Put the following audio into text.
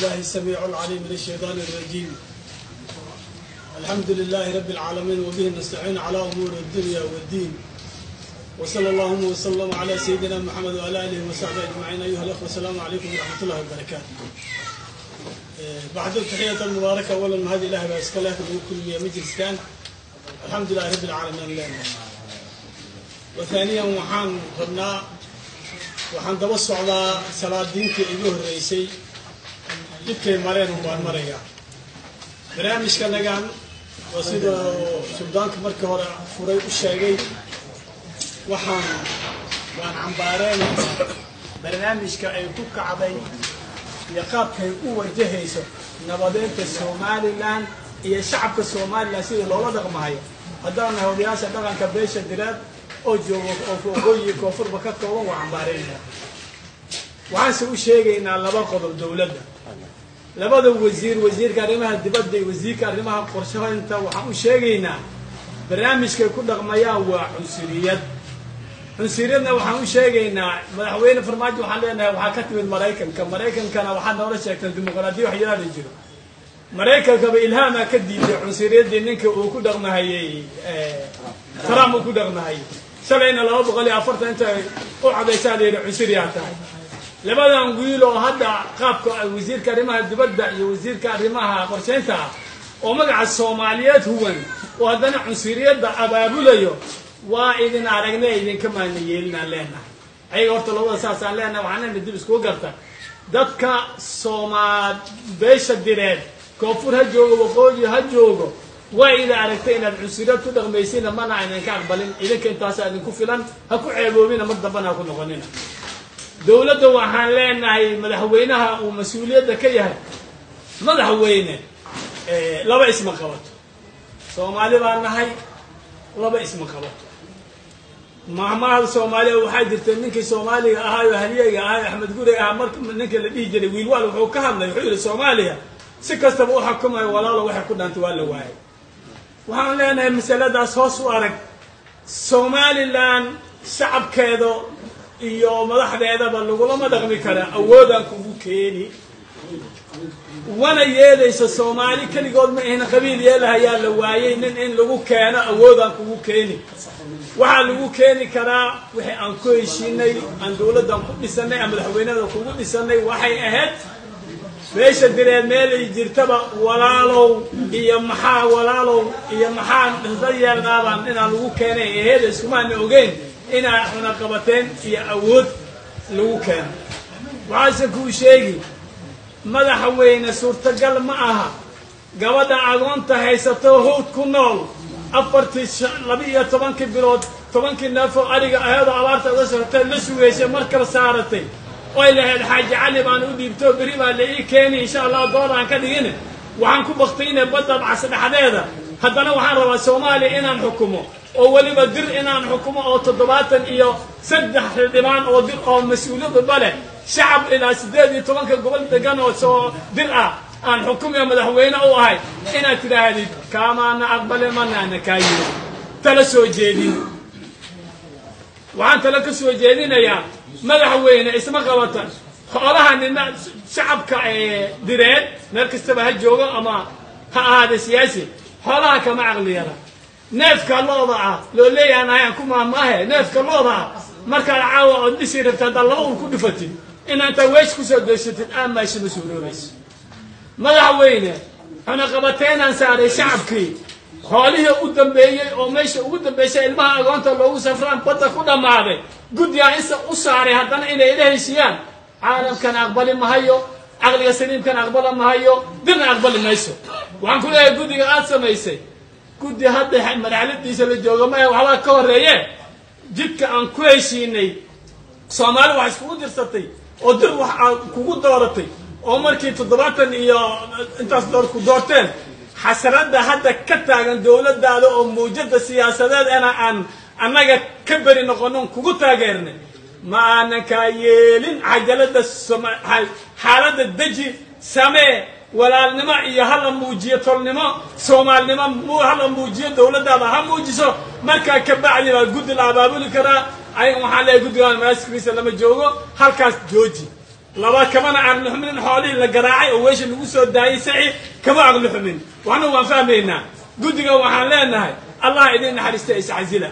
بالله السميع العليم من الشيطان الرجيم. الحمد لله رب العالمين وبه نستعين على أمور الدنيا والدين. وصلى الله وسلم على سيدنا محمد وعلى آله وصحبه أجمعين. أيها الأخوة السلام عليكم ورحمة الله وبركاته. بعد التحية المباركة أولا هذه الله بأسكالها في كل مجلس كان الحمد لله رب العالمين لنا. وثانيا waxaan daba socdaa salaadiinka igu horeysay dibkay mareen waan marayaa barnaamijka nagaan oo sida suldaanka markii hore furay u sheegay waan cambaareen barnaamijka ay ku kacday iyo qaabkay u wajahayso nabadeynta Soomaaliland iyo shacabka Soomaaliland sida loola dhaqmayo haddana hawliyaasha dhaqanka beesha diraad oo joogo oo foqooyi koonfurba ka kooban waa cambaarayna waxaan u sheegaynaa laba qodob dawladda labada wasiirka arrimaha dibadda iyo wasiirka arrimaha qorshaynta waxaan u sheegaynaa barnaamijka ku dhaqmayaan waa cunsuriyadna waxaan u sheegaynaa madaxweyne farmaajo waxaan leenahay waxa ka timid Mareykankana waxa noola sheegtay dimuqraadiyo wax yaraad jiro Mareykanka ba ilhaama ka diiday cunsuriyadda ninka uu ku dhaqmayay Trump ku dhaqmayay سلينا لو بقولي أفرت أنت قاعد يسأل عسيريات لماذا نقول هذا قابك وزير كريمها الدبدة وزير كريمها قرشينتا ومقع الصوماليات هو وهذا عسيريات أبابوليو وإذن عرقنا إذن كمان يلنا لنا أي قلت له أساسا لنا وعنا ندبس كوجرتا دتك صومال بيش الدراد كفر هجوجو وقوي هجوجو وإذا عرفتين العسيرات تدغ ميسين منع إن كعبلين إذا كنت أسأل كفلا هكو عيبوبين مدبنا هكو نغنينا دولة وحان لنا هي مدحوينها ومسؤولية ذكية مدحوينه لبا اسم قبط صومالي بأنها هي لبا اسم قبط مهما صومالي وحاجة تنينك صومالي هاي وهلية هاي أحمد قولي أمرك منك اللي بيجري ويلوال وحكامنا يحيل صوماليا سكست أبو حكمها ولا الله وحكونا أنت ولا واحد waxaan leenahay masaladaas hoos u arag Soomaaliland shacabkeedo iyo madaxdeedaba laguma dhaqmi kara awoodan kugu keeni wana yeelayso Soomaali kaligood ma ahna qabiil yeelayaa la waayay in lagu keeno awoodan kugu keeni waxa lagu keeni karaa wixii aan ku heshiinay aan dawladdan ku dhisanay ama madaxweynada kugu dhisanay waxay ahayd beesha direed meel jirtaba walaalow iyo maxaa dadayarnaaban inaan lagu keenay eheed iskumaan ogeyn inaa xuna qabateen iyo awood lagu keenay waxaan ku sheegi madaxweyne suurtagal ma aha gabadha agoonta haysato hood ku nool 12 bilood 10 neef ariga ayada abaarta uga socotay la sugeysay markaba saaratay وإلا الحاج علي بان وديبتو بريبا اللي كاني إن شاء الله دور عن كدينا وعن كبختين بدل عسل حدادا حدنا وحن روا الصومالي إنا نحكمه أولي بدر إنا نحكمه أو تضباطا إياه سد حردمان أو در أو مسؤولية بالبلد شعب إلى سدادي طبعا قبل تجانا وسو درعة عن حكم يا مدحوينا أو هاي إنا تلاهي كما أنا أقبل من أنا كايو تلسو جديد وعن تلكسو جديد يا مدحوينه اسمه قوطن خolaha nina shacabka direed meel kasta ba joogo ama ha ahaade siyaasi xolaha kama aqliyada neefka looda loo leeyahay ku maamaahe neefka looda marka caawa oo dhisi rabta dalla uu ku dhifatay in anta wees ku soo deeshatid ama isha masuuliyeys madaxweyne ana qabateen aan saaray shacabkii xoolihi u dambeeyay oo meesha ugu dambeysay ilmaha agoonta loogu safraan badda ku dhamaaday guddiga isa u saaray haddana inay ilaahaysiiyaan caalamkan aqbali mahayo aqliga saliimkan aqbala mahayo dirna aqbali mayso waxaan ku leeyahay guddiga aad samaysay guddi hadda marxaladiisa la joogo ma waxa ka horeeyay jidka aan ku heshiinay Soomaali wax isku dirsatay oo dir wax kugu dooratay oo markii 70 iyo intaas door ku doorteen حسرده هذا كتاعن دولة دالو أو موجودة سياسات أنا أنا كبري نقولون كوتا غيرنا ما أنا كايلين عجلة حالة الدجي سامي ولا نما يهلا موجية تولنما سومال نما مو هلا موجية دولة دالو هم موجيسو ما كبعلي الجود العبابول كرا أي محل الجود الناس كريس لما جوجو هالكاس جوجي laba kamana aqli xumin xoolihii la garaacay oo weesha lagu soo daayay saci kama aqli xumin waxna waan fahmaynaa guddiga waxaan leenahay allah idin naxariista iscazila